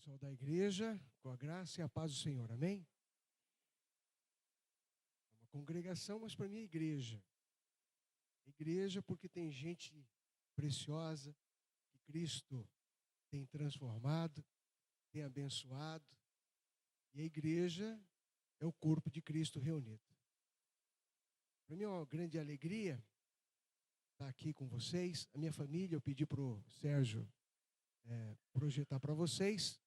Pessoal da igreja, com a graça e a paz do Senhor, amém? É uma congregação, mas para mim é igreja. Igreja porque tem gente preciosa, que Cristo tem transformado, tem abençoado, e a igreja é o corpo de Cristo reunido. Para mim é uma grande alegria estar aqui com vocês. A minha família, eu pedi para o Sérgio projetar para vocês.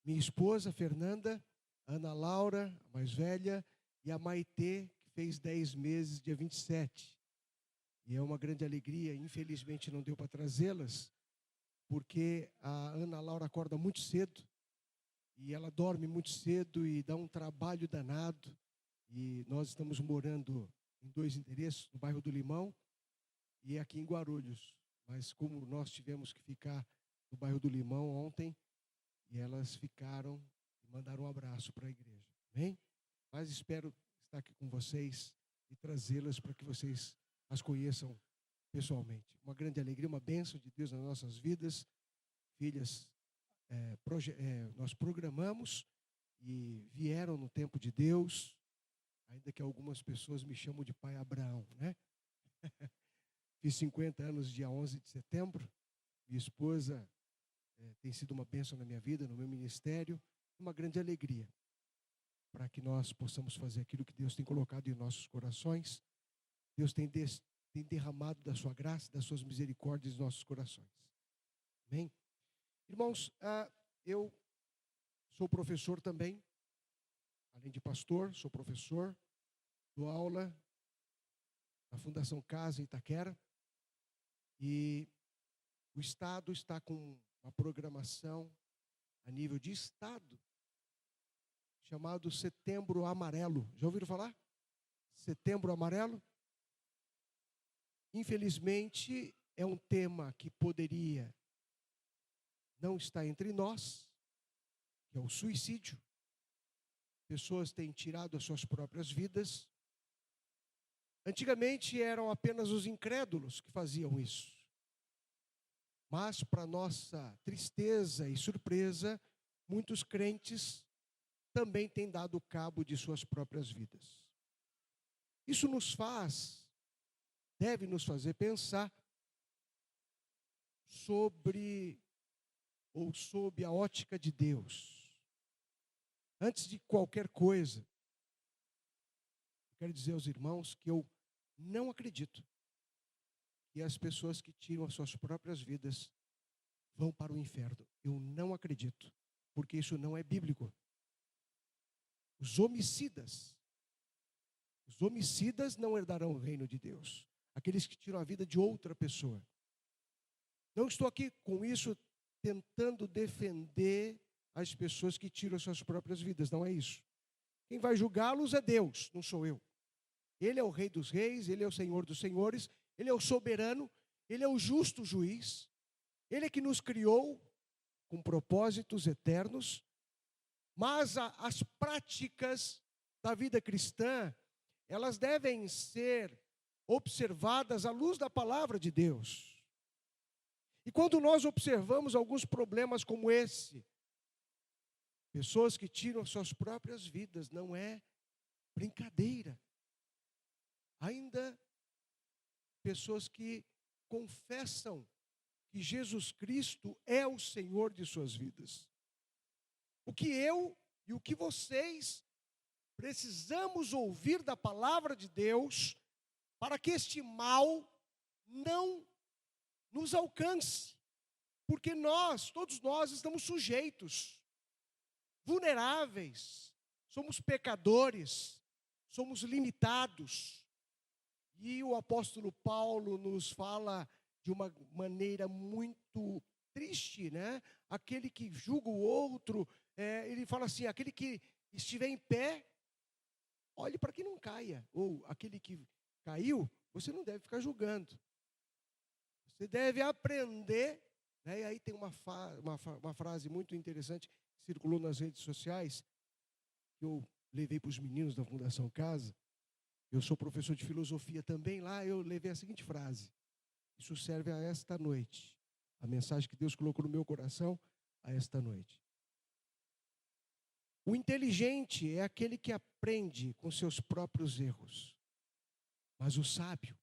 Minha esposa, Fernanda, Ana Laura, a mais velha, e a Maitê, que fez 10 meses, dia 27. E é uma grande alegria. Infelizmente não deu para trazê-las, porque a Ana Laura acorda muito cedo, e ela dorme muito cedo e dá um trabalho danado. E nós estamos morando em 2 endereços, no bairro do Limão e aqui em Guarulhos. Mas como nós tivemos que ficar no bairro do Limão ontem, e elas ficaram e mandaram um abraço para a igreja, amém? Mas espero estar aqui com vocês e trazê-las para que vocês as conheçam pessoalmente. Uma grande alegria, uma bênção de Deus nas nossas vidas. Filhas, nós programamos e vieram no tempo de Deus, ainda que algumas pessoas me chamam de pai Abraão, né? Fiz 50 anos dia 11 de setembro, minha esposa tem sido uma bênção na minha vida, no meu ministério, uma grande alegria para que nós possamos fazer aquilo que Deus tem colocado em nossos corações. Deus tem derramado da sua graça, das suas misericórdias em nossos corações. Amém? Irmãos, eu sou professor também, além de pastor, sou professor, dou aula na Fundação Casa em Itaquera, e o Estado está com uma programação a nível de Estado, chamado Setembro Amarelo. Já ouviram falar? Setembro Amarelo? Infelizmente, é um tema que poderia não estar entre nós, que é o suicídio. Pessoas têm tirado as suas próprias vidas. Antigamente eram apenas os incrédulos que faziam isso. Mas, para nossa tristeza e surpresa, muitos crentes também têm dado cabo de suas próprias vidas. Isso deve nos fazer pensar sob a ótica de Deus. Antes de qualquer coisa, eu quero dizer aos irmãos que eu não acredito que as pessoas que tiram as suas próprias vidas vão para o inferno. Eu não acredito, porque isso não é bíblico. Os homicidas não herdarão o reino de Deus. Aqueles que tiram a vida de outra pessoa. Não estou aqui com isso tentando defender as pessoas que tiram as suas próprias vidas, não é isso. Quem vai julgá-los é Deus, não sou eu. Ele é o Rei dos Reis, Ele é o Senhor dos Senhores, Ele é o soberano, Ele é o justo juiz. Ele é que nos criou com propósitos eternos, mas as práticas da vida cristã, elas devem ser observadas à luz da palavra de Deus. E quando nós observamos alguns problemas como esse, pessoas que tiram suas próprias vidas, não é brincadeira. Ainda pessoas que confessam que Jesus Cristo é o Senhor de suas vidas. O que eu e o que vocês precisamos ouvir da palavra de Deus para que este mal não nos alcance. Porque todos nós estamos sujeitos, vulneráveis, somos pecadores, somos limitados. E o apóstolo Paulo nos fala de uma maneira muito triste, né? Aquele que julga o outro, ele fala assim, aquele que estiver em pé, olhe para que não caia. Ou aquele que caiu, você não deve ficar julgando. Você deve aprender, né? E aí tem uma frase muito interessante que circulou nas redes sociais, que eu levei para os meninos da Fundação Casa. Eu sou professor de filosofia também, lá eu levei a seguinte frase: isso serve a esta noite, a mensagem que Deus colocou no meu coração a esta noite. O inteligente é aquele que aprende com seus próprios erros, mas o sábio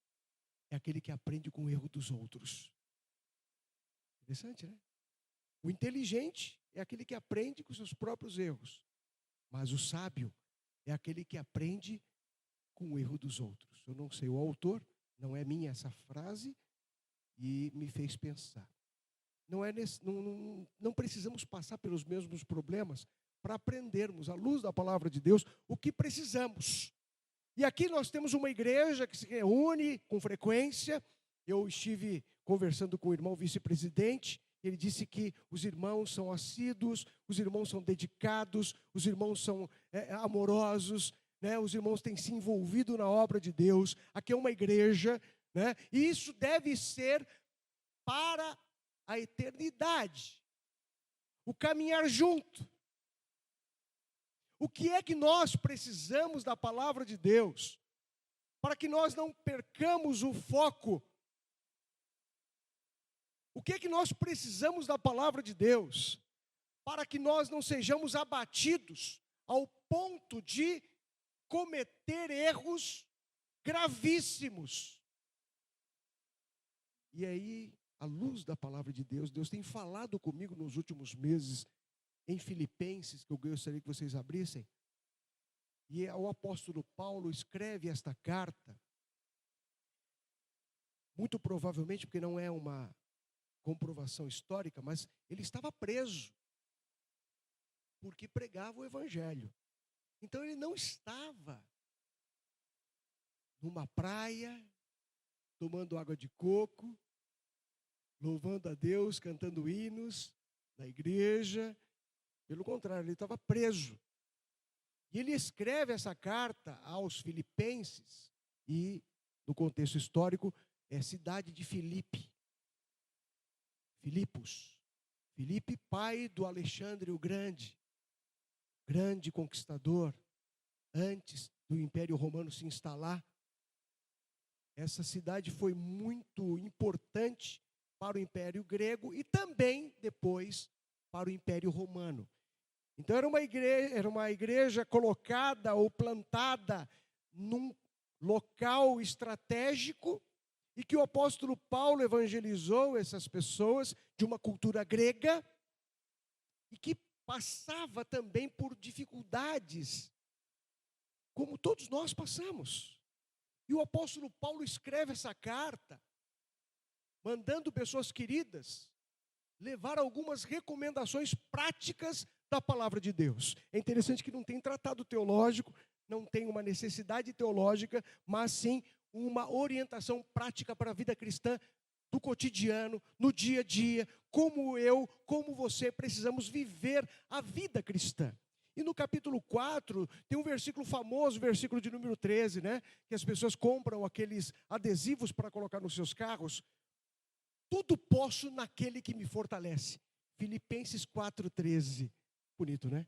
é aquele que aprende com o erro dos outros. Interessante, né? O inteligente é aquele que aprende com seus próprios erros, mas o sábio é aquele que aprende com o erro dos outros. Eu não sei o autor, não é minha essa frase, e me fez pensar. Não precisamos passar pelos mesmos problemas para aprendermos, à luz da palavra de Deus, o que precisamos. E aqui nós temos uma igreja que se reúne com frequência. Eu estive conversando com o irmão vice-presidente, ele disse que os irmãos são assíduos, os irmãos são dedicados, os irmãos são amorosos, né? Os irmãos têm se envolvido na obra de Deus. Aqui é uma igreja, né? E isso deve ser para a eternidade. O caminhar junto. O que é que nós precisamos da palavra de Deus para que nós não percamos o foco? O que é que nós precisamos da palavra de Deus para que nós não sejamos abatidos ao ponto de cometer erros gravíssimos? E aí, à luz da palavra de Deus, Deus tem falado comigo nos últimos meses em Filipenses, que eu gostaria que vocês abrissem. E o apóstolo Paulo escreve esta carta, muito provavelmente, porque não é uma comprovação histórica, mas ele estava preso, porque pregava o evangelho. Então ele não estava numa praia, tomando água de coco, louvando a Deus, cantando hinos na igreja. Pelo contrário, ele estava preso. E ele escreve essa carta aos filipenses, e no contexto histórico é cidade de Filipe. Filipos. Filipe, pai do Alexandre o Grande, grande conquistador, antes do Império Romano se instalar. Essa cidade foi muito importante para o Império Grego e também depois para o Império Romano. Então era uma igreja colocada ou plantada num local estratégico, e que o apóstolo Paulo evangelizou essas pessoas de uma cultura grega e que passava também por dificuldades, como todos nós passamos. E o apóstolo Paulo escreve essa carta, mandando pessoas queridas levar algumas recomendações práticas da palavra de Deus. É interessante que não tem tratado teológico, não tem uma necessidade teológica, mas sim uma orientação prática para a vida cristã do cotidiano, no dia a dia, como eu, como você precisamos viver a vida cristã. E no capítulo 4, tem um versículo famoso, versículo de número 13, né? Que as pessoas compram aqueles adesivos para colocar nos seus carros. Tudo posso naquele que me fortalece. Filipenses 4,13. Bonito, né?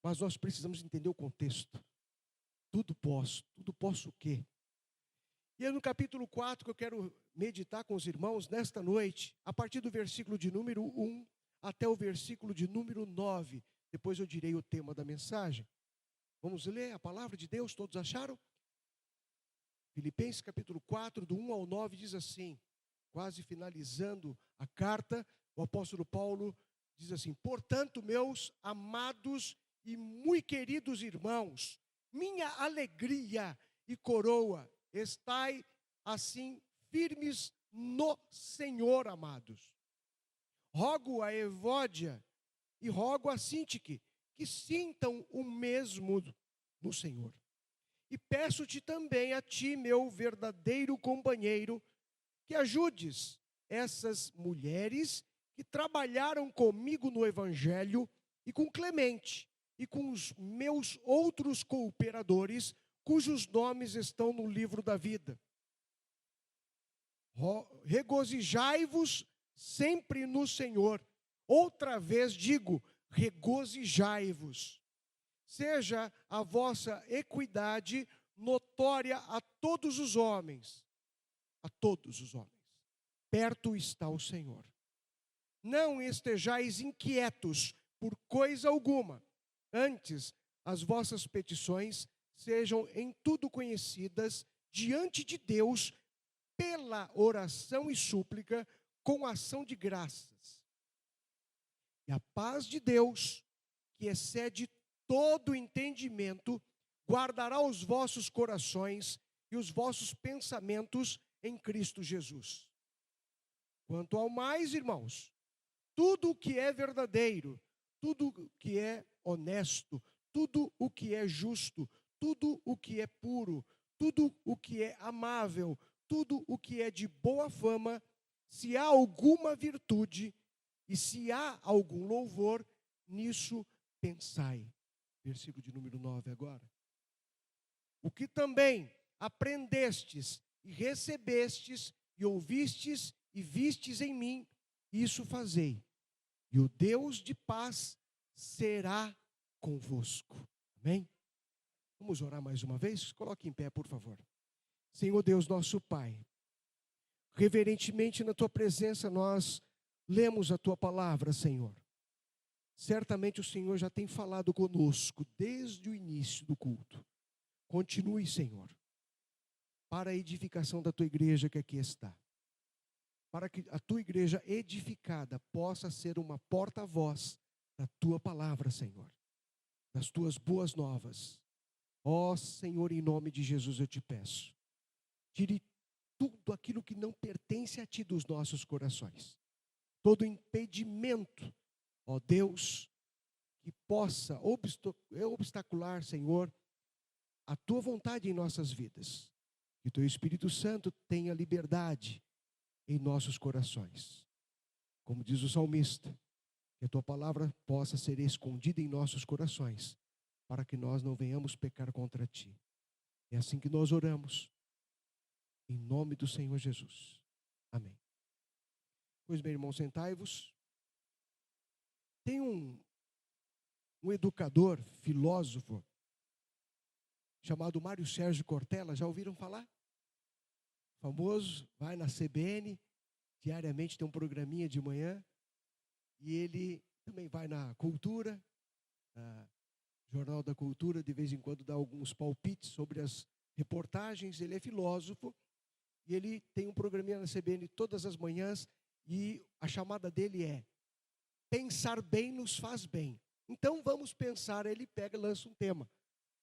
Mas nós precisamos entender o contexto. Tudo posso o quê? E é no capítulo 4 que eu quero meditar com os irmãos nesta noite, a partir do versículo de número 1 até o versículo de número 9. Depois eu direi o tema da mensagem. Vamos ler a palavra de Deus, todos acharam? Filipenses capítulo 4, do 1 ao 9, diz assim, quase finalizando a carta, o apóstolo Paulo diz assim: portanto, meus amados e muito queridos irmãos, minha alegria e coroa, estai assim firmes no Senhor, amados. Rogo a Evódia e rogo a Sintique que sintam o mesmo no Senhor. E peço-te também a ti, meu verdadeiro companheiro, que ajudes essas mulheres que trabalharam comigo no Evangelho, e com Clemente, e com os meus outros cooperadores, cujos nomes estão no livro da vida. Regozijai-vos sempre no Senhor. Outra vez digo, regozijai-vos. Seja a vossa equidade notória a todos os homens. A todos os homens. Perto está o Senhor. Não estejais inquietos por coisa alguma. Antes, as vossas petições sejam em tudo conhecidas diante de Deus pela oração e súplica com ação de graças. E a paz de Deus, que excede todo entendimento, guardará os vossos corações e os vossos pensamentos em Cristo Jesus. Quanto ao mais, irmãos, tudo o que é verdadeiro, tudo o que é honesto, tudo o que é justo, tudo o que é puro, tudo o que é amável, tudo o que é de boa fama, se há alguma virtude e se há algum louvor, nisso pensai. Versículo de número 9 agora. O que também aprendestes e recebestes e ouvistes e vistes em mim, isso fazei. E o Deus de paz será convosco. Amém? Vamos orar mais uma vez? Coloque em pé, por favor. Senhor Deus, nosso Pai, reverentemente na Tua presença nós lemos a Tua palavra, Senhor. Certamente o Senhor já tem falado conosco desde o início do culto. Continue, Senhor, para a edificação da Tua igreja que aqui está. Para que a Tua igreja edificada possa ser uma porta-voz da Tua palavra, Senhor. Das Tuas boas novas. Ó Senhor, em nome de Jesus eu te peço. Tire tudo aquilo que não pertence a Ti dos nossos corações. Todo impedimento, ó Deus, que possa obstacular, Senhor, a Tua vontade em nossas vidas. Que o Teu Espírito Santo tenha liberdade em nossos corações. Como diz o salmista, que a Tua palavra possa ser escondida em nossos corações, para que nós não venhamos pecar contra Ti. É assim que nós oramos, em nome do Senhor Jesus. Amém. Pois bem, irmãos, sentai-vos. Tem um educador, filósofo, chamado Mário Sérgio Cortella, já ouviram falar? Famoso, vai na CBN, diariamente tem um programinha de manhã, e ele também vai na Cultura, Jornal da Cultura, de vez em quando dá alguns palpites sobre as reportagens. Ele é filósofo, e ele tem um programinha na CBN todas as manhãs, e a chamada dele é: pensar bem nos faz bem. Então vamos pensar, ele pega e lança um tema.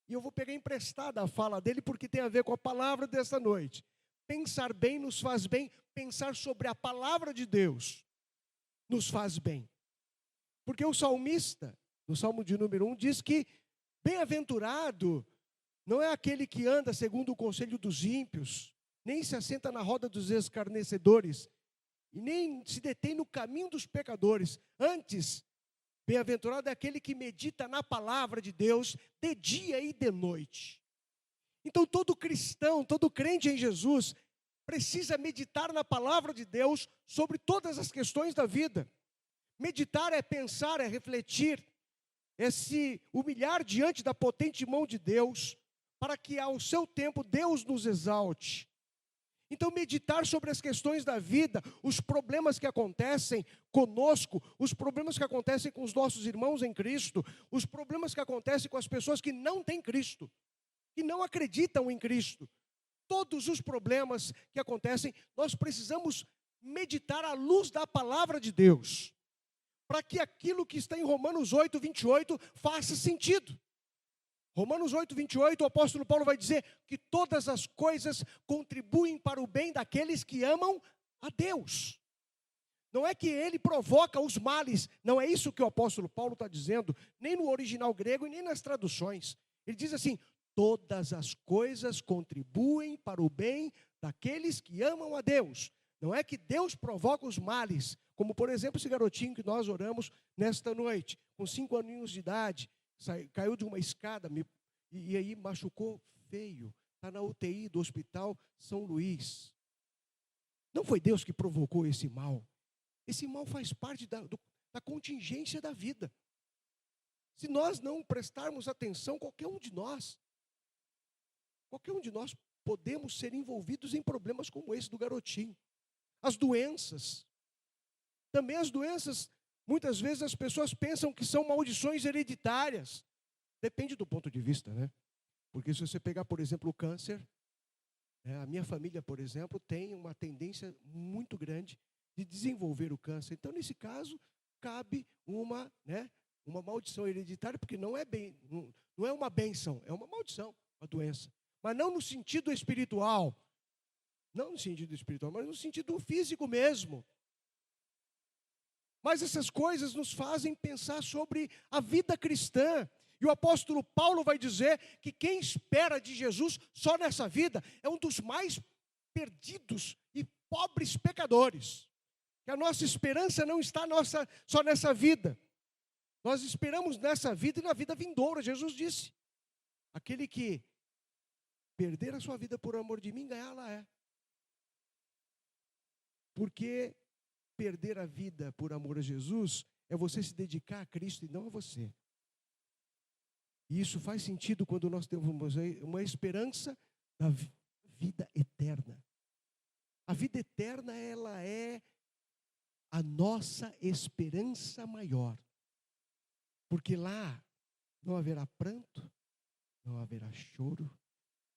E eu vou pegar emprestada a fala dele, porque tem a ver com a palavra desta noite. Pensar bem nos faz bem, pensar sobre a palavra de Deus nos faz bem. Porque o salmista, no Salmo de número 1, diz que bem-aventurado não é aquele que anda segundo o conselho dos ímpios, nem se assenta na roda dos escarnecedores, e nem se detém no caminho dos pecadores. Antes, bem-aventurado é aquele que medita na palavra de Deus de dia e de noite. Então todo cristão, todo crente em Jesus, precisa meditar na palavra de Deus sobre todas as questões da vida. Meditar é pensar, é refletir, é se humilhar diante da potente mão de Deus, para que ao seu tempo Deus nos exalte. Então meditar sobre as questões da vida, os problemas que acontecem conosco, os problemas que acontecem com os nossos irmãos em Cristo, os problemas que acontecem com as pessoas que não têm Cristo, que não acreditam em Cristo. Todos os problemas que acontecem, nós precisamos meditar à luz da palavra de Deus, para que aquilo que está em Romanos 8, 28 faça sentido. Romanos 8, 28, o apóstolo Paulo vai dizer que todas as coisas contribuem para o bem daqueles que amam a Deus. Não é que ele provoca os males, não é isso que o apóstolo Paulo está dizendo, nem no original grego e nem nas traduções. Ele diz assim: todas as coisas contribuem para o bem daqueles que amam a Deus. Não é que Deus provoca os males, como por exemplo esse garotinho que nós oramos nesta noite, com 5 aninhos de idade, caiu de uma escada e aí machucou feio, está na UTI do Hospital São Luís. Não foi Deus que provocou esse mal. Esse mal faz parte da contingência da vida. Se nós não prestarmos atenção, qualquer um de nós podemos ser envolvidos em problemas como esse do garotinho. As doenças. Também as doenças, muitas vezes as pessoas pensam que são maldições hereditárias. Depende do ponto de vista, né? Porque se você pegar, por exemplo, o câncer, né, a minha família, por exemplo, tem uma tendência muito grande de desenvolver o câncer. Então, nesse caso, cabe uma maldição hereditária, porque não é uma bênção, é uma maldição, uma doença. Mas não no sentido espiritual. Não no sentido espiritual, mas no sentido físico mesmo. Mas essas coisas nos fazem pensar sobre a vida cristã. E o apóstolo Paulo vai dizer que quem espera de Jesus só nessa vida é um dos mais perdidos e pobres pecadores. Que a nossa esperança não está só nessa vida. Nós esperamos nessa vida e na vida vindoura. Jesus disse: aquele que perder a sua vida por amor de mim, ganhá-la-é. Porque perder a vida por amor a Jesus é você se dedicar a Cristo e não a você. E isso faz sentido quando nós temos uma esperança da vida eterna. A vida eterna, ela é a nossa esperança maior. Porque lá não haverá pranto, não haverá choro,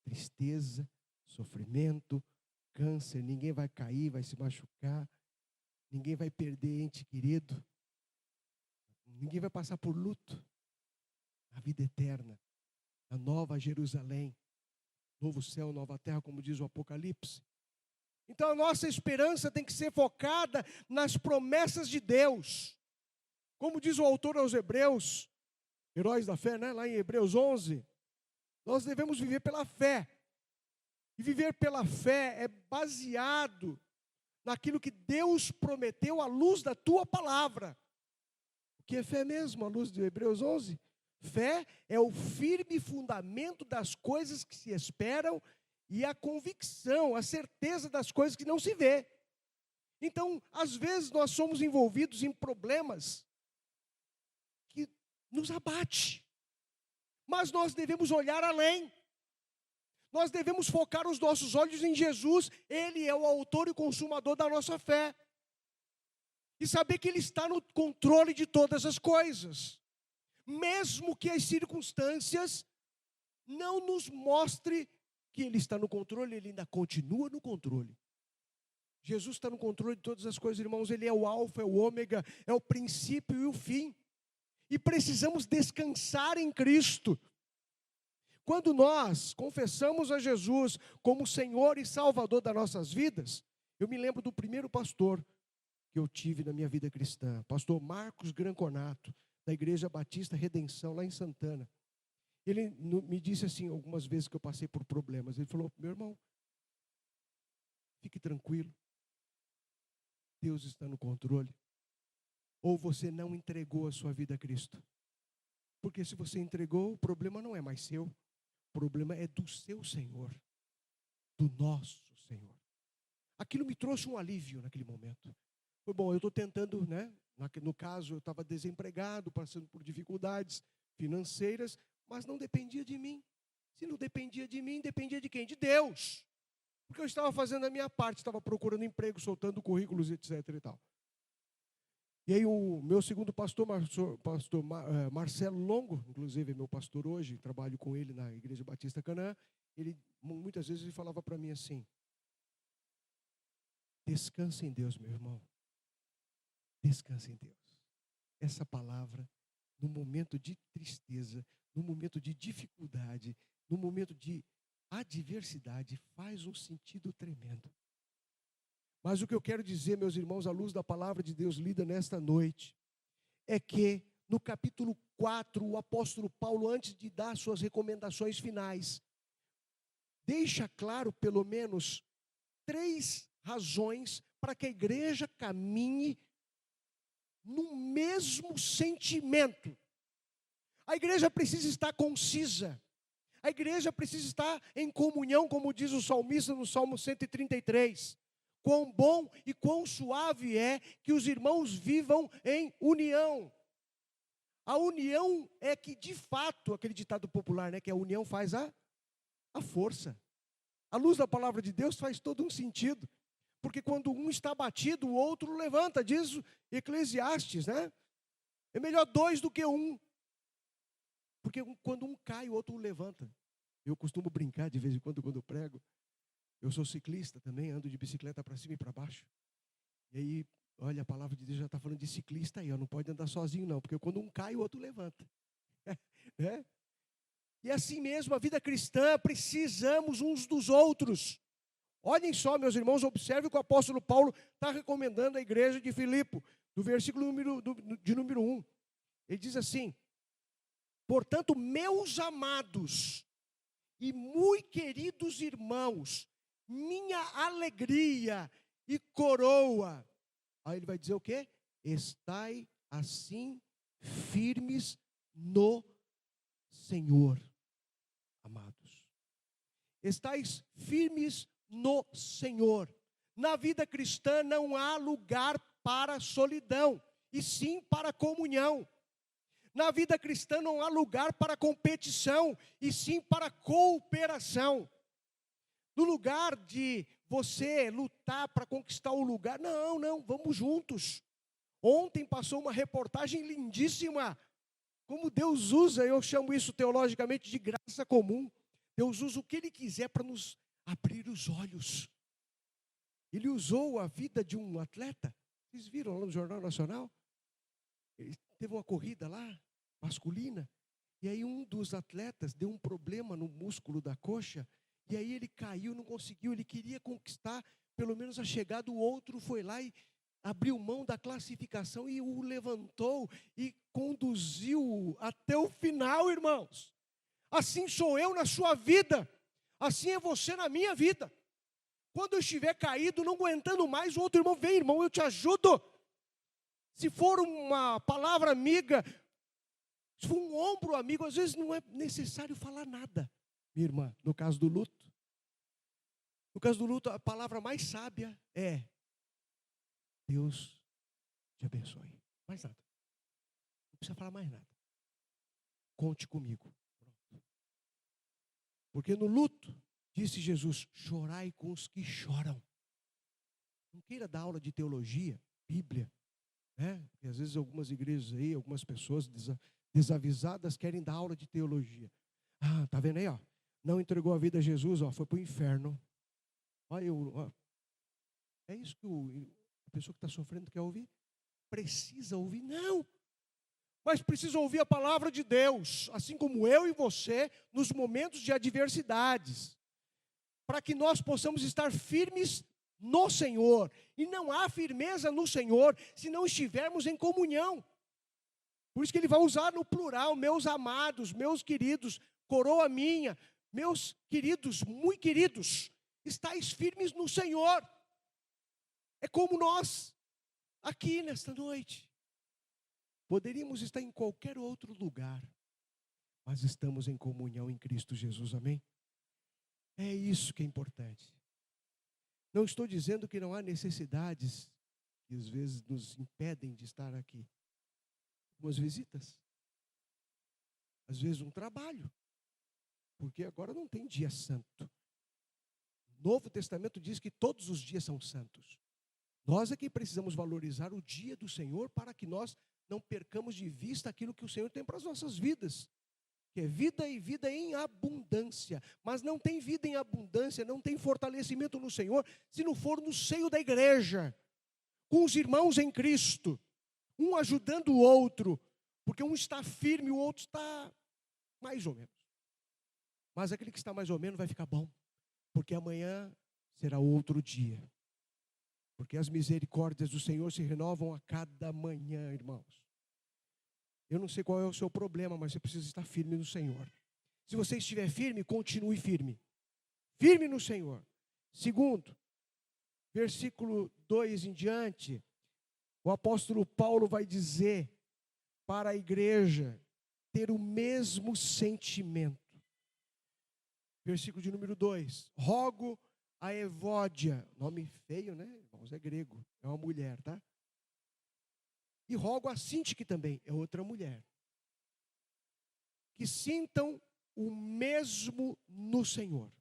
tristeza, sofrimento, câncer, ninguém vai cair, vai se machucar, ninguém vai perder ente querido, ninguém vai passar por luto. A vida eterna, a nova Jerusalém, novo céu, nova terra, como diz o Apocalipse. Então a nossa esperança tem que ser focada nas promessas de Deus. Como diz o autor aos Hebreus, heróis da fé, né? Lá em Hebreus 11, nós devemos viver pela fé. E viver pela fé é baseado naquilo que Deus prometeu à luz da tua palavra. O que é fé mesmo, à luz de Hebreus 11? Fé é o firme fundamento das coisas que se esperam e a convicção, a certeza das coisas que não se vê. Então, às vezes nós somos envolvidos em problemas que nos abate. Mas nós devemos olhar além. Nós devemos focar os nossos olhos em Jesus. Ele é o autor e consumador da nossa fé. E saber que Ele está no controle de todas as coisas. Mesmo que as circunstâncias não nos mostrem que Ele está no controle, Ele ainda continua no controle. Jesus está no controle de todas as coisas, irmãos. Ele é o alfa, é o ômega, é o princípio e o fim. E precisamos descansar em Cristo. Quando nós confessamos a Jesus como Senhor e Salvador das nossas vidas, eu me lembro do primeiro pastor que eu tive na minha vida cristã, pastor Marcos Granconato, da Igreja Batista Redenção, lá em Santana. Ele me disse assim, algumas vezes que eu passei por problemas, ele falou: meu irmão, fique tranquilo, Deus está no controle. Ou você não entregou a sua vida a Cristo. Porque se você entregou, o problema não é mais seu, o problema é do seu Senhor, do nosso Senhor. Aquilo me trouxe um alívio naquele momento. Foi bom, eu estou tentando, né? No caso, eu estava desempregado, passando por dificuldades financeiras, mas não dependia de mim. Se não dependia de mim, dependia de quem? De Deus. Porque eu estava fazendo a minha parte, estava procurando emprego, soltando currículos, etc. e tal. E aí o meu segundo pastor, Marcelo Longo, inclusive é meu pastor hoje, trabalho com ele na Igreja Batista Canaã, ele muitas vezes ele falava para mim assim: descansa em Deus, meu irmão. Descansa em Deus. Essa palavra, no momento de tristeza, no momento de dificuldade, no momento de adversidade, faz um sentido tremendo. Mas o que eu quero dizer, meus irmãos, à luz da palavra de Deus lida nesta noite, é que no capítulo 4, o apóstolo Paulo, antes de dar suas recomendações finais, deixa claro pelo menos 3 razões para que a igreja caminhe no mesmo sentimento. A igreja precisa estar concisa. A igreja precisa estar em comunhão, como diz o salmista no Salmo 133. Quão bom e quão suave é que os irmãos vivam em união. A união é que, de fato, aquele ditado popular, né, que a união faz a força. A luz da palavra de Deus faz todo um sentido. Porque quando um está batido, o outro levanta, diz Eclesiastes, né? É melhor 2 do que 1. Porque quando um cai, o outro o levanta. Eu costumo brincar de vez em quando eu prego. Eu sou ciclista também, ando de bicicleta para cima e para baixo. E aí, olha, a palavra de Deus já está falando de ciclista aí, ó, não pode andar sozinho não, porque quando um cai, o outro levanta. É? E assim mesmo, a vida cristã, precisamos uns dos outros. Olhem só, meus irmãos, observe o que o apóstolo Paulo está recomendando à igreja de Filipe, do versículo número 1. Ele diz assim: portanto, meus amados e muito queridos irmãos, minha alegria e coroa. Aí ele vai dizer o quê? Estai assim firmes no Senhor, amados. Estais firmes no Senhor. Na vida cristã não há lugar para solidão, e sim para comunhão. Na vida cristã não há lugar para competição, e sim para cooperação. No lugar de você lutar para conquistar o lugar, não, vamos juntos. Ontem passou uma reportagem lindíssima, como Deus usa, eu chamo isso teologicamente de graça comum. Deus usa o que Ele quiser para nos abrir os olhos. Ele usou a vida de um atleta, vocês viram lá no Jornal Nacional? Ele teve uma corrida lá, masculina, e aí um dos atletas deu um problema no músculo da coxa, e aí ele caiu, não conseguiu, ele queria conquistar pelo menos a chegada, o outro foi lá e abriu mão da classificação e o levantou e conduziu até o final, irmãos. Assim sou eu na sua vida, assim é você na minha vida. Quando eu estiver caído, não aguentando mais, o outro irmão vem, irmão, eu te ajudo. Se for uma palavra amiga, se for um ombro amigo, às vezes não é necessário falar nada, minha irmã, no caso do luto. No caso do luto, a palavra mais sábia é: Deus te abençoe. Mais nada. Não precisa falar mais nada. Conte comigo. Pronto. Porque no luto, disse Jesus, chorai com os que choram. Não queira dar aula de teologia, Bíblia, né? Porque às vezes algumas igrejas aí, algumas pessoas desavisadas querem dar aula de teologia. Ah, tá vendo aí, ó? Não entregou a vida a Jesus, ó, foi para o inferno. Olha, é isso que a pessoa que está sofrendo quer ouvir? Precisa ouvir? Não. Mas precisa ouvir a palavra de Deus, assim como eu e você, nos momentos de adversidades, para que nós possamos estar firmes no Senhor. E não há firmeza no Senhor se não estivermos em comunhão. Por isso que ele vai usar no plural: meus amados, meus queridos, coroa minha, meus queridos, muito queridos, estáis firmes no Senhor. É como nós, aqui nesta noite. Poderíamos estar em qualquer outro lugar, mas estamos em comunhão em Cristo Jesus, amém? É isso que é importante. Não estou dizendo que não há necessidades que às vezes nos impedem de estar aqui. Algumas visitas, às vezes um trabalho, porque agora não tem dia santo. O Novo Testamento diz que todos os dias são santos. Nós é que precisamos valorizar o dia do Senhor para que nós não percamos de vista aquilo que o Senhor tem para as nossas vidas, que é vida e vida em abundância. Mas não tem vida em abundância, não tem fortalecimento no Senhor, se não for no seio da igreja, com os irmãos em Cristo, um ajudando o outro, porque um está firme, o outro está mais ou menos. Mas aquele que está mais ou menos vai ficar bom, porque amanhã será outro dia. Porque as misericórdias do Senhor se renovam a cada manhã, irmãos. Eu não sei qual é o seu problema, mas você precisa estar firme no Senhor. Se você estiver firme, continue firme. Firme no Senhor. Segundo, versículo 2 em diante, o apóstolo Paulo vai dizer para a igreja ter o mesmo sentimento. Versículo de número 2. Rogo a Evódia, nome feio, né, irmãos? É grego, é uma mulher, tá? E rogo a Sintique também, é outra mulher, que sintam o mesmo no Senhor.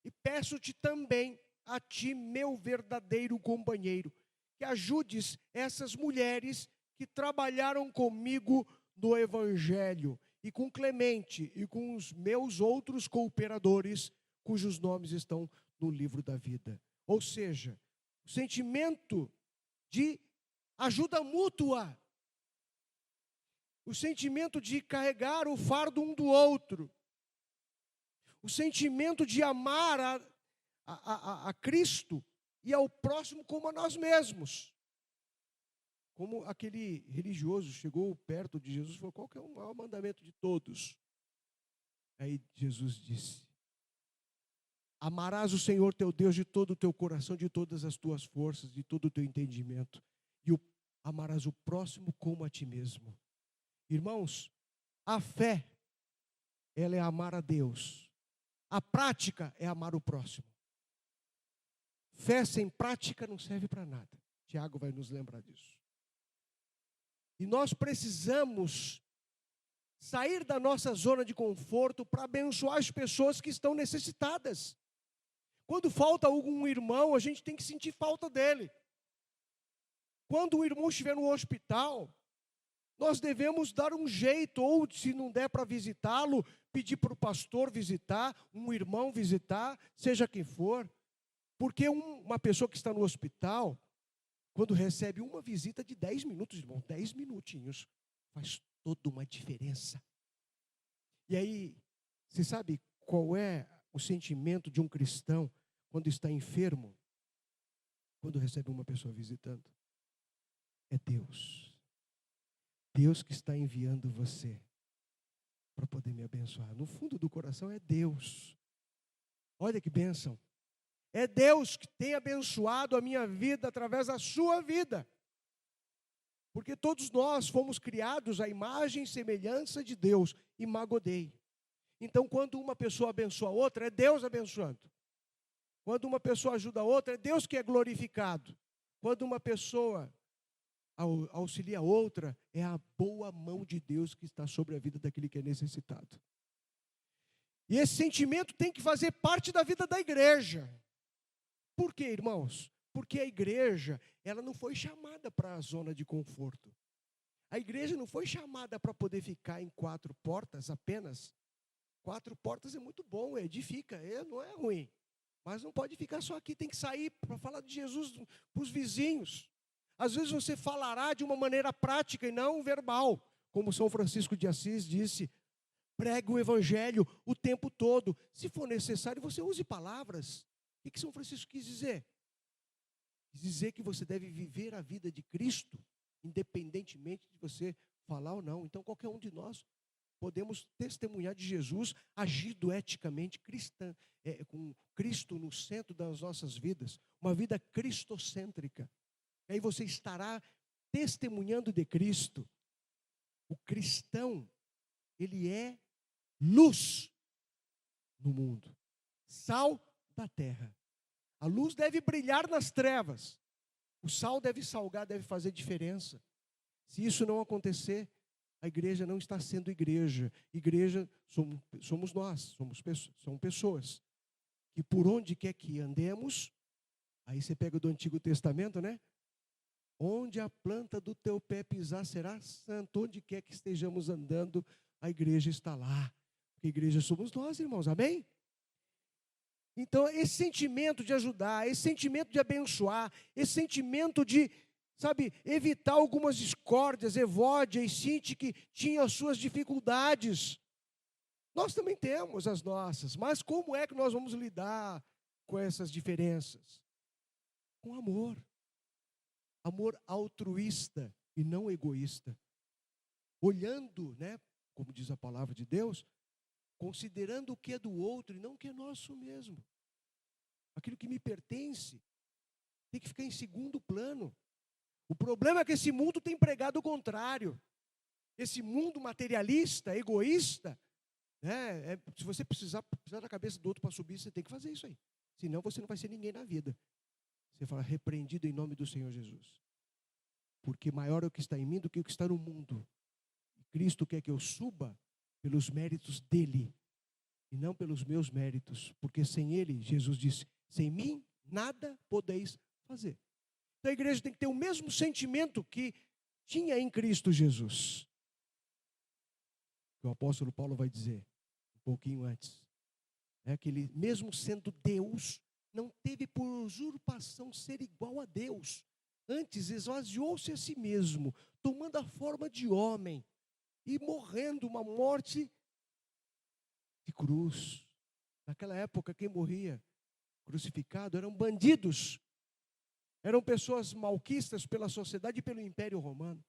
E peço-te também a ti, meu verdadeiro companheiro, que ajudes essas mulheres que trabalharam comigo no Evangelho e com Clemente e com os meus outros cooperadores, cujos nomes estão no livro da vida. Ou seja, o sentimento de ajuda mútua, o sentimento de carregar o fardo um do outro, o sentimento de amar a Cristo e ao próximo como a nós mesmos. Como aquele religioso chegou perto de Jesus e falou: qual que é o maior mandamento de todos? Aí Jesus disse: amarás o Senhor teu Deus de todo o teu coração, de todas as tuas forças, de todo o teu entendimento, e amarás o próximo como a ti mesmo. Irmãos, a fé, ela é amar a Deus. A prática é amar o próximo. Fé sem prática não serve para nada. Tiago vai nos lembrar disso. E nós precisamos sair da nossa zona de conforto para abençoar as pessoas que estão necessitadas. Quando falta algum irmão, a gente tem que sentir falta dele. Quando o irmão estiver no hospital, nós devemos dar um jeito, ou se não der para visitá-lo, pedir para o pastor visitar, um irmão visitar, seja quem for. Porque uma pessoa que está no hospital, quando recebe uma visita de 10 minutos, irmão, 10 minutinhos, faz toda uma diferença. E aí, você sabe qual é o sentimento de um cristão quando está enfermo, quando recebe uma pessoa visitando? É Deus. Deus que está enviando você para poder me abençoar. No fundo do coração é Deus. Olha que bênção. É Deus que tem abençoado a minha vida através da sua vida. Porque todos nós fomos criados à imagem e semelhança de Deus. Imago Dei. Então, quando uma pessoa abençoa a outra, é Deus abençoando. Quando uma pessoa ajuda a outra, é Deus que é glorificado. Quando uma pessoa auxilia a outra, é a boa mão de Deus que está sobre a vida daquele que é necessitado. E esse sentimento tem que fazer parte da vida da igreja. Por quê, irmãos? Porque a igreja, ela não foi chamada para a zona de conforto. A igreja não foi chamada para poder ficar em 4 portas apenas. 4 portas é muito bom, edifica, não é ruim. Mas não pode ficar só aqui, tem que sair para falar de Jesus para os vizinhos. Às vezes você falará de uma maneira prática e não verbal. Como São Francisco de Assis disse, pregue o evangelho o tempo todo. Se for necessário, você use palavras. O que São Francisco quis dizer? Quis dizer que você deve viver a vida de Cristo, independentemente de você falar ou não. Então, qualquer um de nós podemos testemunhar de Jesus, agindo eticamente cristã, com Cristo no centro das nossas vidas. Uma vida cristocêntrica. E aí você estará testemunhando de Cristo. O cristão, ele é luz no mundo, sal da terra. A luz deve brilhar nas trevas. O sal deve salgar, deve fazer diferença. Se isso não acontecer, a igreja não está sendo igreja. Igreja somos nós, são pessoas que por onde quer que andemos, aí você pega do Antigo Testamento, né? Onde a planta do teu pé pisar será santo. Onde quer que estejamos andando, a igreja está lá. Porque a igreja somos nós, irmãos, amém? Então, esse sentimento de ajudar, esse sentimento de abençoar, esse sentimento de, evitar algumas discórdias, Evódia e Sinti, que tinham as suas dificuldades. Nós também temos as nossas, mas como é que nós vamos lidar com essas diferenças? Com amor. Amor altruísta e não egoísta. Olhando, como diz a palavra de Deus, considerando o que é do outro e não o que é nosso mesmo. Aquilo que me pertence tem que ficar em segundo plano. O problema é que esse mundo tem pregado o contrário. Esse mundo materialista, egoísta, se você precisar da cabeça do outro para subir, você tem que fazer isso aí. Senão você não vai ser ninguém na vida. Você fala, repreendido em nome do Senhor Jesus. Porque maior é o que está em mim do que o que está no mundo. Cristo quer que eu suba pelos méritos dele e não pelos meus méritos. Porque sem ele, Jesus disse, sem mim nada podeis fazer. Então a igreja tem que ter o mesmo sentimento que tinha em Cristo Jesus. que o apóstolo Paulo vai dizer um pouquinho antes. É que ele, mesmo sendo Deus, não teve por usurpação ser igual a Deus. Antes esvaziou-se a si mesmo, tomando a forma de homem e morrendo uma morte de cruz. Naquela época, quem morria crucificado eram bandidos, eram pessoas malquistas pela sociedade e pelo Império Romano.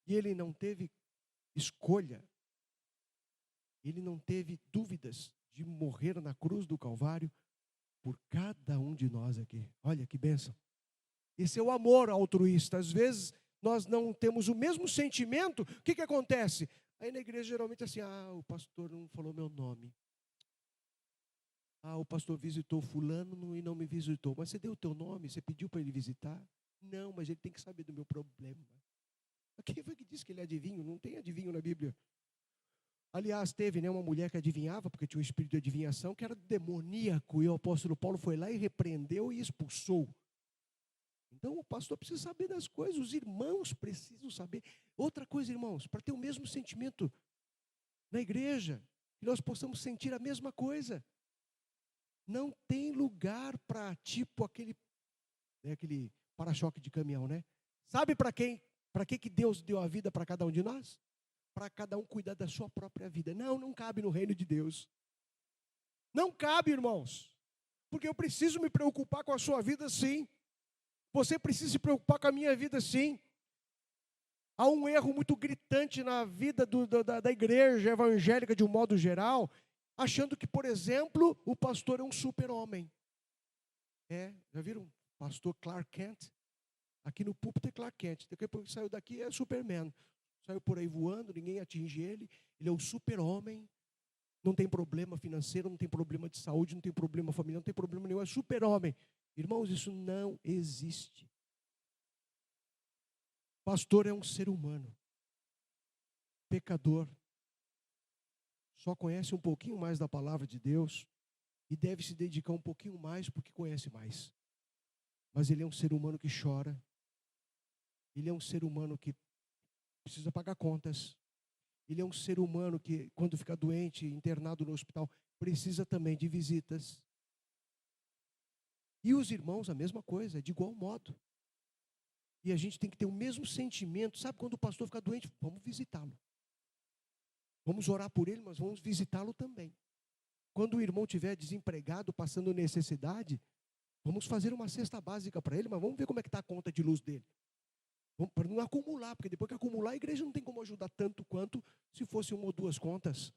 E ele não teve escolha, ele não teve dúvidas de morrer na cruz do Calvário por cada um de nós aqui. Olha que bênção. Esse é o amor altruísta. Às vezes nós não temos o mesmo sentimento. O que acontece? Aí na igreja geralmente é assim, o pastor não falou meu nome. O pastor visitou fulano e não me visitou. Mas você deu o teu nome? Você pediu para ele visitar? Não, mas ele tem que saber do meu problema. Quem foi que disse que ele é adivinho? Não tem adivinho na Bíblia. Aliás, teve uma mulher que adivinhava, porque tinha um espírito de adivinhação, que era demoníaco, e o apóstolo Paulo foi lá e repreendeu e expulsou. Então o pastor precisa saber das coisas, os irmãos precisam saber. Outra coisa, irmãos, para ter o mesmo sentimento na igreja, que nós possamos sentir a mesma coisa. Não tem lugar para aquele para-choque de caminhão, né? Sabe para que Deus deu a vida para cada um de nós? Para cada um cuidar da sua própria vida. Não cabe no reino de Deus. Não cabe, irmãos. Porque eu preciso me preocupar com a sua vida, sim. Você precisa se preocupar com a minha vida, sim. Há um erro muito gritante na vida da igreja evangélica de um modo geral, achando que, por exemplo, o pastor é um super-homem. Já viram? Pastor Clark Kent? Aqui no púlpito é Clark Kent. Depois que saiu daqui é Superman. Saiu por aí voando, ninguém atinge ele. Ele é o super-homem. Não tem problema financeiro, não tem problema de saúde, não tem problema familiar, não tem problema nenhum. É super-homem. Irmãos, isso não existe. Pastor é um ser humano. Pecador. Só conhece um pouquinho mais da palavra de Deus e deve se dedicar um pouquinho mais porque conhece mais. Mas ele é um ser humano que chora. Ele é um ser humano que precisa pagar contas. Ele é um ser humano que, quando fica doente, internado no hospital, precisa também de visitas. E os irmãos, a mesma coisa, de igual modo. E a gente tem que ter o mesmo sentimento. Sabe, quando o pastor fica doente, vamos visitá-lo. Vamos orar por ele, mas vamos visitá-lo também. Quando o irmão estiver desempregado, passando necessidade, vamos fazer uma cesta básica para ele, mas vamos ver como é que está a conta de luz dele. Para não acumular, porque depois que acumular, a igreja não tem como ajudar tanto quanto se fosse uma ou duas contas.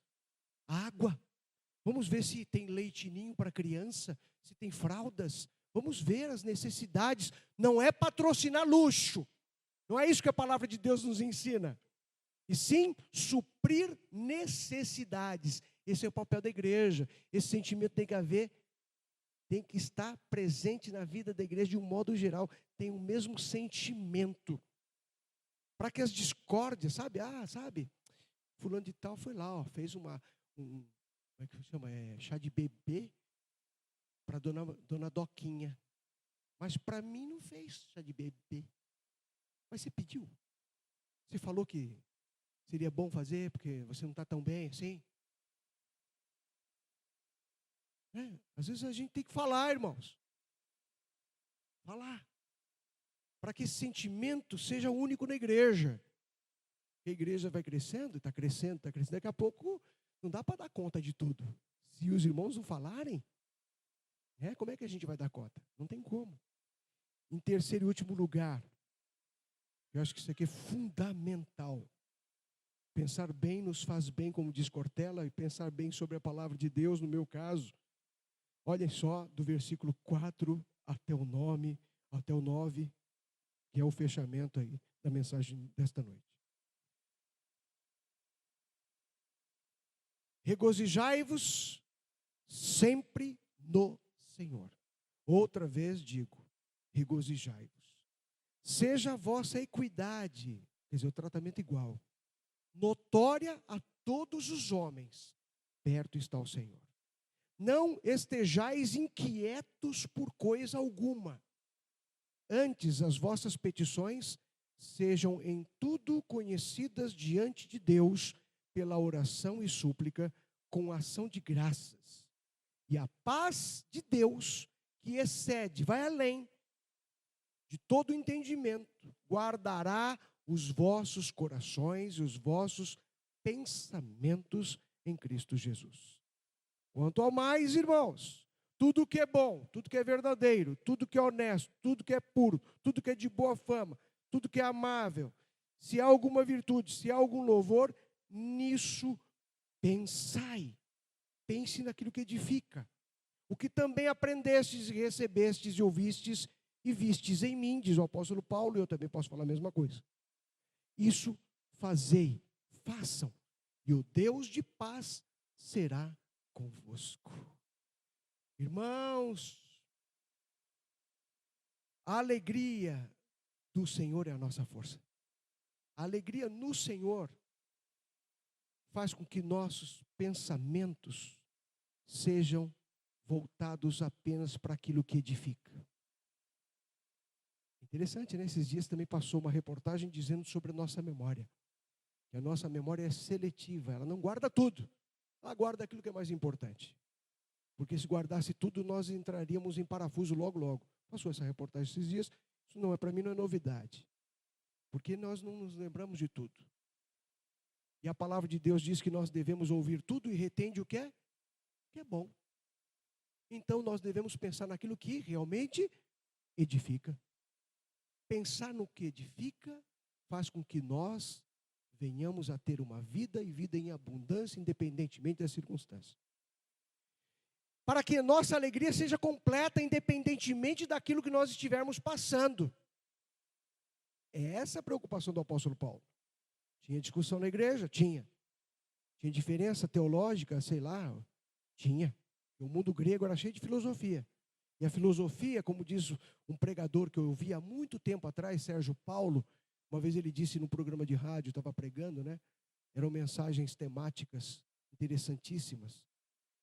Água. Vamos ver se tem leitinho para criança, se tem fraldas. Vamos ver as necessidades. Não é patrocinar luxo. Não é isso que a palavra de Deus nos ensina. E sim, suprir necessidades. Esse é o papel da igreja. Esse sentimento tem que haver, tem que estar presente na vida da igreja de um modo geral. Tem o mesmo sentimento. Para que as discórdias, sabe? Fulano de tal foi lá, fez como é que chama? Chá de bebê para dona Doquinha. Mas para mim não fez chá de bebê. Mas você pediu. Você falou que seria bom fazer porque você não está tão bem assim. Às vezes a gente tem que falar, irmãos. Falar. Para que esse sentimento seja único na igreja. A igreja vai crescendo, está crescendo, está crescendo. Daqui a pouco não dá para dar conta de tudo. Se os irmãos não falarem, como é que a gente vai dar conta? Não tem como. Em terceiro e último lugar, eu acho que isso aqui é fundamental. Pensar bem nos faz bem, como diz Cortella, e pensar bem sobre a palavra de Deus, no meu caso. Olhem só, do versículo 4 até o 9, que é o fechamento aí da mensagem desta noite. Regozijai-vos sempre no Senhor. Outra vez digo, regozijai-vos. Seja a vossa equidade, quer dizer, o tratamento igual, notória a todos os homens, perto está o Senhor. Não estejais inquietos por coisa alguma. Antes, as vossas petições sejam em tudo conhecidas diante de Deus, pela oração e súplica com ação de graças. E a paz de Deus, que excede, vai além de todo entendimento, guardará os vossos corações e os vossos pensamentos em Cristo Jesus. Quanto ao mais, irmãos, tudo que é bom, tudo que é verdadeiro, tudo que é honesto, tudo que é puro, tudo que é de boa fama, tudo que é amável, se há alguma virtude, se há algum louvor, nisso pensai. Pense naquilo que edifica. O que também aprendestes e recebestes e ouvistes e vistes em mim, diz o apóstolo Paulo, e eu também posso falar a mesma coisa. Isso fazei, façam, e o Deus de paz será convosco. Irmãos, a alegria do Senhor é a nossa força. A alegria no Senhor faz com que nossos pensamentos sejam voltados apenas para aquilo que edifica. Interessante, né? Esses dias também passou uma reportagem dizendo sobre a nossa memória. Que a nossa memória é seletiva, ela não guarda tudo. Ela guarda aquilo que é mais importante. Porque se guardasse tudo, nós entraríamos em parafuso logo, logo. Passou essa reportagem esses dias, isso não é, para mim não é novidade. Porque nós não nos lembramos de tudo. E a palavra de Deus diz que nós devemos ouvir tudo e retende o que é? O que é bom. Então nós devemos pensar naquilo que realmente edifica. Pensar no que edifica faz com que nós venhamos a ter uma vida e vida em abundância, independentemente das circunstâncias. Para que a nossa alegria seja completa, independentemente daquilo que nós estivermos passando. É essa a preocupação do apóstolo Paulo. Tinha discussão na igreja? Tinha. Tinha diferença teológica? Sei lá. Tinha. O mundo grego era cheio de filosofia. E a filosofia, como diz um pregador que eu ouvi há muito tempo atrás, Sérgio Paulo, uma vez ele disse no programa de rádio, estava pregando, né? Eram mensagens temáticas interessantíssimas.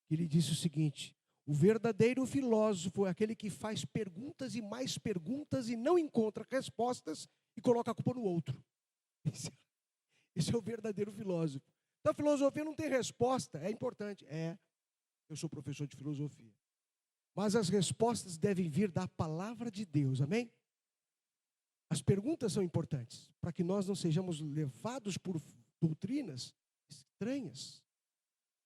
Ele disse o seguinte: o verdadeiro filósofo é aquele que faz perguntas e mais perguntas e não encontra respostas e coloca a culpa no outro. Esse é o verdadeiro filósofo. Então a filosofia não tem resposta, é importante. Eu sou professor de filosofia. Mas as respostas devem vir da palavra de Deus, amém? As perguntas são importantes, para que nós não sejamos levados por doutrinas estranhas.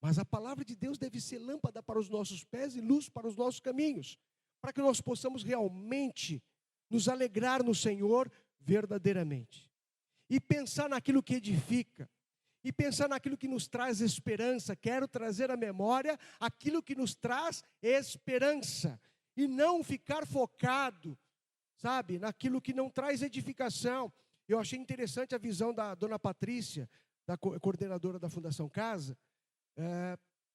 Mas a palavra de Deus deve ser lâmpada para os nossos pés e luz para os nossos caminhos, para que nós possamos realmente nos alegrar no Senhor verdadeiramente. E pensar naquilo que edifica. E pensar naquilo que nos traz esperança. Quero trazer à memória aquilo que nos traz esperança. E não ficar focado, sabe, naquilo que não traz edificação. Eu achei interessante a visão da dona Patrícia, da coordenadora da Fundação Casa,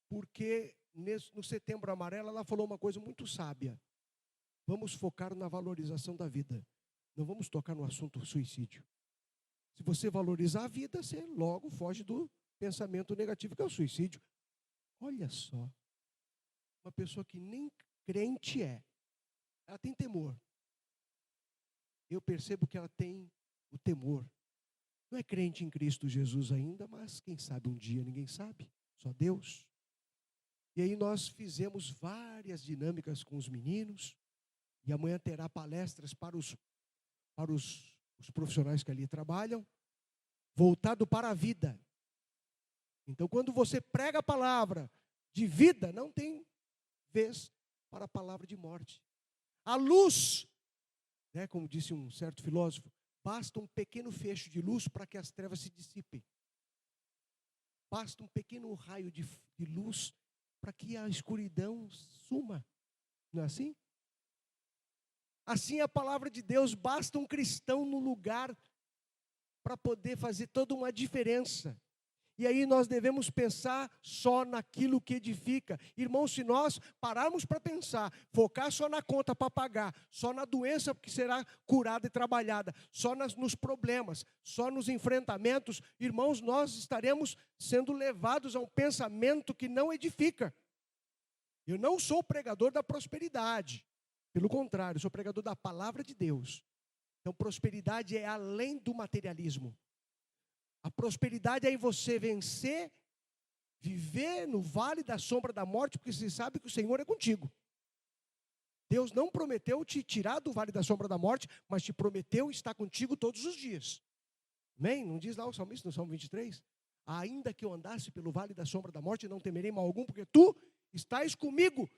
porque no Setembro Amarelo ela falou uma coisa muito sábia. Vamos focar na valorização da vida. Não vamos tocar no assunto suicídio. Se você valorizar a vida, você logo foge do pensamento negativo, que é o suicídio. Olha só, uma pessoa que nem crente ela tem temor. Eu percebo que ela tem o temor. Não é crente em Cristo Jesus ainda, mas quem sabe um dia, ninguém sabe, só Deus. E aí nós fizemos várias dinâmicas com os meninos, e amanhã terá palestras para os profissionais que ali trabalham, voltado para a vida. Então, quando você prega a palavra de vida, não tem vez para a palavra de morte. A luz, né, como disse um certo filósofo, basta um pequeno fecho de luz para que as trevas se dissipem. Basta um pequeno raio de luz para que a escuridão suma. Não é assim? Assim a palavra de Deus, basta um cristão no lugar para poder fazer toda uma diferença. E aí nós devemos pensar só naquilo que edifica. Irmãos, se nós pararmos para pensar, focar só na conta para pagar, só na doença que será curada e trabalhada, só nos problemas, só nos enfrentamentos, irmãos, nós estaremos sendo levados a um pensamento que não edifica. Eu não sou pregador da prosperidade. Pelo contrário, sou pregador da palavra de Deus. Então, prosperidade é além do materialismo. A prosperidade é em você vencer, viver no vale da sombra da morte, porque você sabe que o Senhor é contigo. Deus não prometeu te tirar do vale da sombra da morte, mas te prometeu estar contigo todos os dias. Amém? Não diz lá o salmista no Salmo 23? Ainda que eu andasse pelo vale da sombra da morte, não temerei mal algum, porque tu estás comigo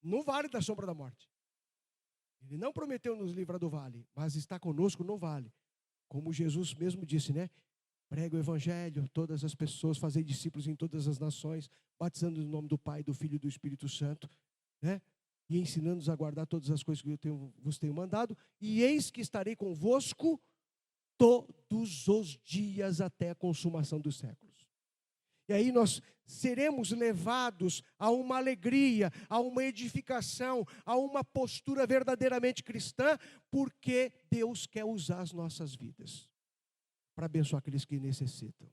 no vale da sombra da morte. Ele não prometeu nos livrar do vale, mas está conosco no vale. Como Jesus mesmo disse, né? Prega o evangelho, todas as pessoas, fazei discípulos em todas as nações, batizando no nome do Pai, do Filho e do Espírito Santo, né? E ensinando-os a guardar todas as coisas que eu vos tenho mandado, e eis que estarei convosco todos os dias até a consumação dos séculos. E aí nós seremos levados a uma alegria, a uma edificação, a uma postura verdadeiramente cristã, porque Deus quer usar as nossas vidas para abençoar aqueles que necessitam.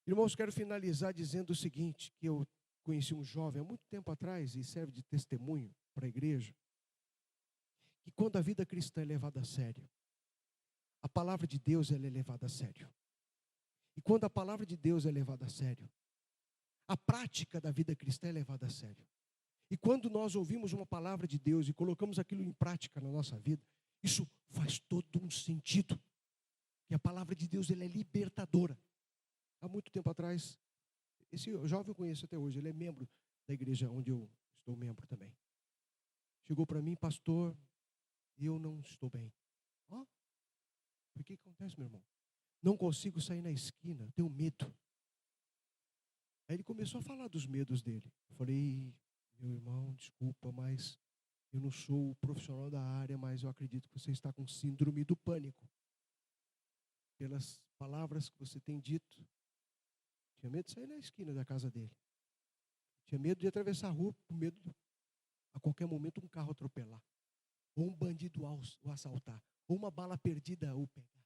Irmãos, quero finalizar dizendo o seguinte, que eu conheci um jovem há muito tempo atrás e serve de testemunho para a igreja, que quando a vida cristã é levada a sério, a palavra de Deus ela é levada a sério. E quando a palavra de Deus é levada a sério, a prática da vida cristã é levada a sério. E quando nós ouvimos uma palavra de Deus e colocamos aquilo em prática na nossa vida, isso faz todo um sentido. E a palavra de Deus ela é libertadora. Há muito tempo atrás, esse jovem eu conheço até hoje, ele é membro da igreja onde eu estou membro também. Chegou para mim, pastor, eu não estou bem. Ó, o que acontece, meu irmão? Não consigo sair na esquina, tenho medo. Aí ele começou a falar dos medos dele. Eu falei, meu irmão, desculpa, mas eu não sou o profissional da área, mas eu acredito que você está com síndrome do pânico. Pelas palavras que você tem dito. Tinha medo de sair na esquina da casa dele. Tinha medo de atravessar a rua, com medo de, a qualquer momento, um carro atropelar. Ou um bandido o assaltar. Ou uma bala perdida o pegar.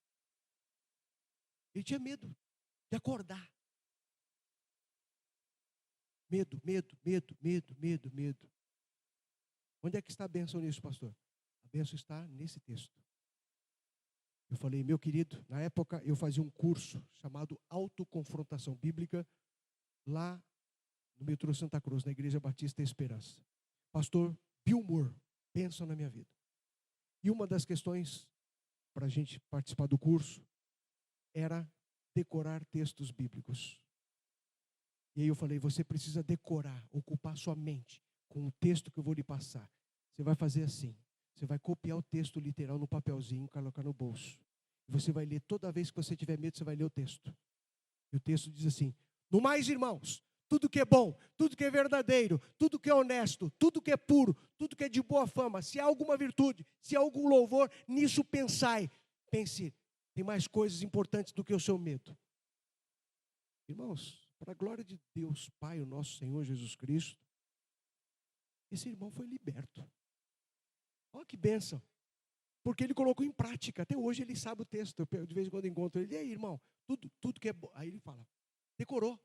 Ele tinha medo de acordar. Medo, medo, medo, medo, medo, medo. Onde é que está a bênção nisso, pastor? A bênção está nesse texto. Eu falei, meu querido, na época eu fazia um curso chamado Autoconfrontação Bíblica, lá no metrô Santa Cruz, na Igreja Batista Esperança. Pastor Bill Moore, bênção na minha vida. E uma das questões para a gente participar do curso era decorar textos bíblicos. E aí eu falei, você precisa decorar, ocupar sua mente com o texto que eu vou lhe passar. Você vai fazer assim, você vai copiar o texto literal no papelzinho, colocar no bolso. E você vai ler, toda vez que você tiver medo, você vai ler o texto. E o texto diz assim, no mais, irmãos, tudo que é bom, tudo que é verdadeiro, tudo que é honesto, tudo que é puro, tudo que é de boa fama, se há alguma virtude, se há algum louvor, nisso pensai. Pense, tem mais coisas importantes do que o seu medo. Irmãos, para a glória de Deus, Pai, o nosso Senhor Jesus Cristo, esse irmão foi liberto. Olha que bênção. Porque ele colocou em prática. Até hoje ele sabe o texto. Eu de vez em quando encontro ele. E aí, irmão, tudo que é bom. Aí ele fala, decorou.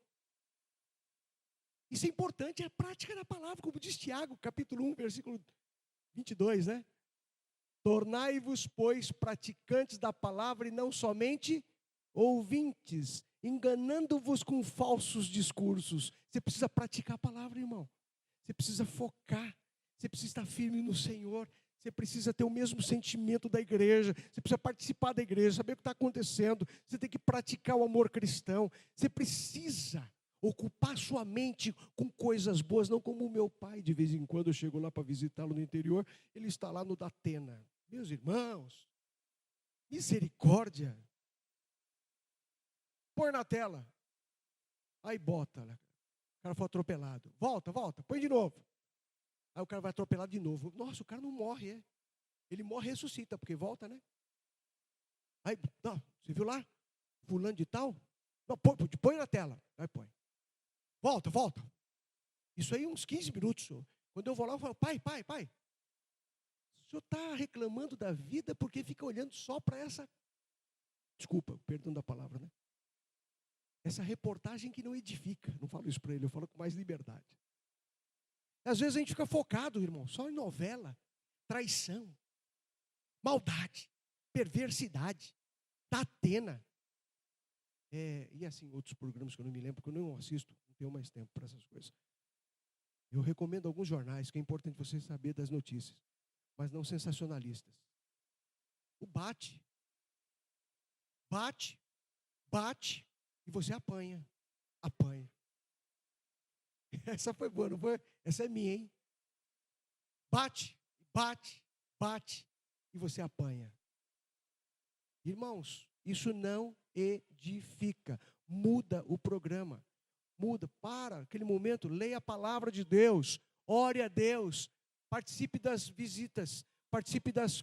Isso é importante, é a prática da palavra, como diz Tiago, capítulo 1, versículo 22, né? Tornai-vos, pois, praticantes da palavra e não somente ouvintes, enganando-vos com falsos discursos. Você precisa praticar a palavra, irmão. Você precisa focar. Você precisa estar firme no Senhor. Você precisa ter o mesmo sentimento da igreja. Você precisa participar da igreja, saber o que está acontecendo. Você tem que praticar o amor cristão. Você precisa ocupar sua mente com coisas boas, não como o meu pai, de vez em quando eu chego lá para visitá-lo no interior, ele está lá no Datena. Meus irmãos, misericórdia. Põe na tela. Aí bota. O cara foi atropelado. Volta, põe de novo. Aí o cara vai atropelado de novo. Nossa, o cara não morre, é? Ele morre e ressuscita, porque volta, né? Aí, não, você viu lá? Fulano de tal? Não, põe na tela. Aí põe. Volta. Isso aí uns 15 minutos, senhor. Quando eu vou lá, eu falo, pai. O senhor está reclamando da vida porque fica olhando só para essa... Desculpa, perdão da palavra, né? Essa reportagem que não edifica. Não falo isso para ele, eu falo com mais liberdade. Às vezes a gente fica focado, irmão, só em novela, traição, maldade, perversidade, Datena. E assim, outros programas que eu não me lembro, porque eu não assisto, não tenho mais tempo para essas coisas. Eu recomendo alguns jornais, que é importante você saber das notícias, mas não sensacionalistas. O bate, bate, e você apanha. Essa foi boa, não foi? Essa é minha, hein? Bate, e você apanha. Irmãos, isso não edifica. Muda o programa. Muda, para aquele momento, leia a palavra de Deus, ore a Deus, participe das visitas, participe das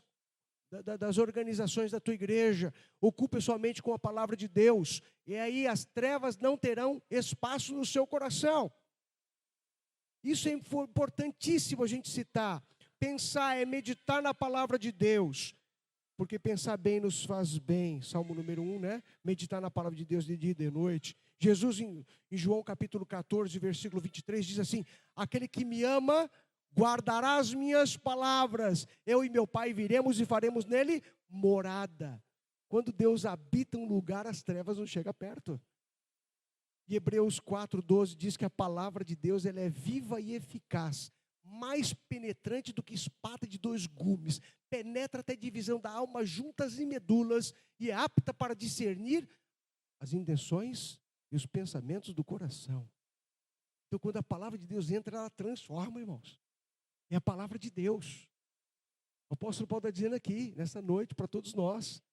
organizações da tua igreja, ocupe sua mente com a palavra de Deus, e aí as trevas não terão espaço no seu coração. Isso é importantíssimo a gente citar. Pensar é meditar na palavra de Deus, porque pensar bem nos faz bem. Salmo número 1, né? Meditar na palavra de Deus de dia e de noite. Jesus, em João capítulo 14, versículo 23, diz assim: aquele que me ama, guardará as minhas palavras. Eu e meu Pai viremos e faremos nele morada. Quando Deus habita um lugar, as trevas não chegam perto. E Hebreus 4:12 diz que a palavra de Deus ela é viva e eficaz, mais penetrante do que espada de 2 gumes, penetra até a divisão da alma, juntas e medulas, e é apta para discernir as intenções e os pensamentos do coração. Então, quando a palavra de Deus entra, ela transforma, irmãos. É a palavra de Deus. O apóstolo Paulo está dizendo aqui, nessa noite, para todos nós.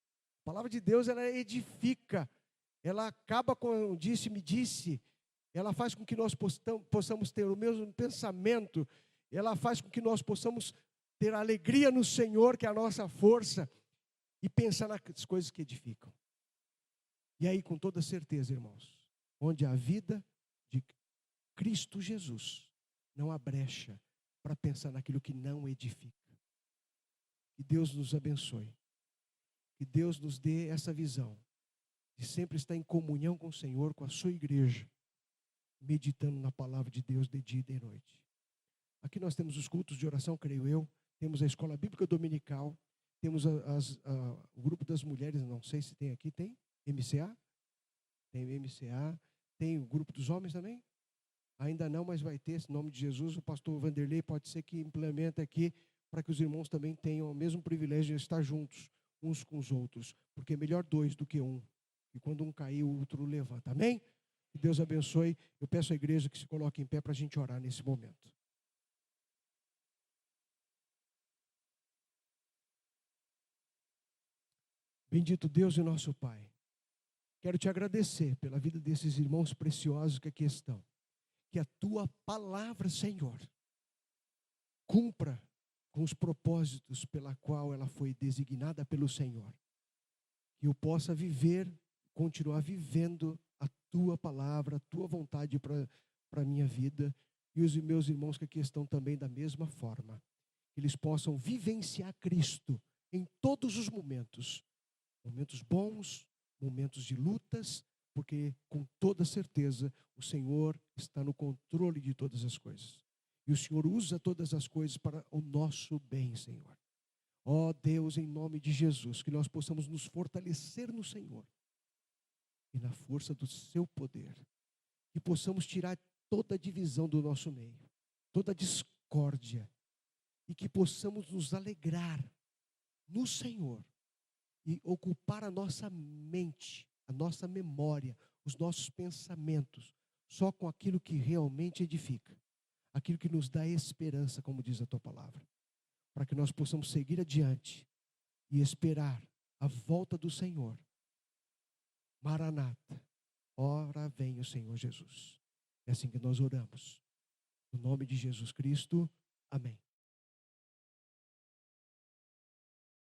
A palavra de Deus, ela edifica. Ela acaba com o disse-me disse. Ela faz com que nós possamos ter o mesmo pensamento. Ela faz com que nós possamos ter alegria no Senhor, que é a nossa força, e pensar nas coisas que edificam. E aí, com toda certeza, irmãos, onde há vida de Cristo Jesus, não há brecha para pensar naquilo que não edifica. Que Deus nos abençoe. Que Deus nos dê essa visão de sempre estar em comunhão com o Senhor, com a sua igreja, meditando na palavra de Deus de dia e de noite. Aqui nós temos os cultos de oração, creio eu, temos a escola bíblica dominical, temos o grupo das mulheres, não sei se tem aqui, tem MCA? Tem MCA, tem o grupo dos homens também? Ainda não, mas vai ter, esse nome de Jesus. O pastor Vanderlei pode ser que implemente aqui, para que os irmãos também tenham o mesmo privilégio de estar juntos, uns com os outros, porque é melhor 2 do que 1. E quando um cair, o outro levanta. Amém? Que Deus abençoe. Eu peço à igreja que se coloque em pé para a gente orar nesse momento. Bendito Deus e nosso Pai. Quero te agradecer pela vida desses irmãos preciosos que aqui estão. Que a tua palavra, Senhor, cumpra com os propósitos pela qual ela foi designada pelo Senhor. Que eu possa viver, continuar vivendo a tua palavra, a tua vontade para a minha vida. E os meus irmãos que aqui estão também da mesma forma. Que eles possam vivenciar Cristo em todos os momentos. Momentos bons, momentos de lutas, porque com toda certeza o Senhor está no controle de todas as coisas. E o Senhor usa todas as coisas para o nosso bem, Senhor. Ó Deus, em nome de Jesus, que nós possamos nos fortalecer no Senhor e na força do seu poder. Que possamos tirar toda a divisão do nosso meio, toda a discórdia, e que possamos nos alegrar no Senhor e ocupar a nossa mente, a nossa memória, os nossos pensamentos, só com aquilo que realmente edifica, aquilo que nos dá esperança, como diz a tua palavra, para que nós possamos seguir adiante e esperar a volta do Senhor. Maranata, ora vem o Senhor Jesus. É assim que nós oramos. No nome de Jesus Cristo, amém.